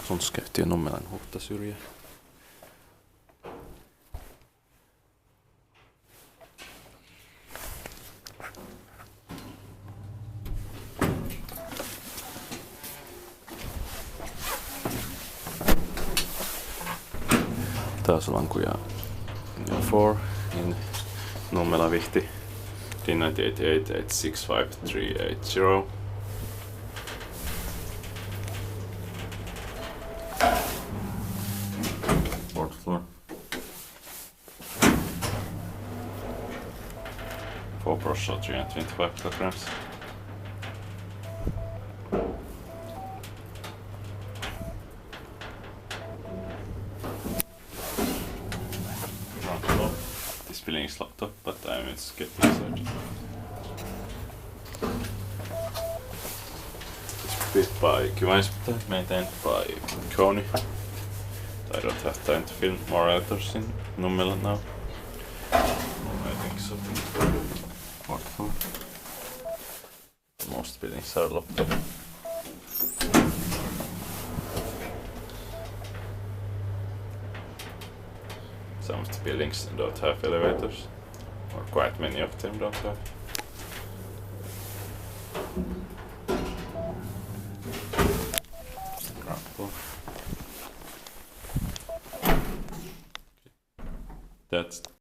Asuntoskäyttiö Nummelan Huhtasyrjä. Taasolankuja 4 in Nummela Vihti D98886530. Fourth floor. 4 Prosciutto 325 kilograms. This building is locked up, but it's getting searched. It's built by Kone, maintained by Kone. I don't have time to film more outdoors in Nummela now. I think so. Fourth floor. Most buildings are locked up. Some of the buildings don't have elevators, or quite many of them don't have. Ground floor. That's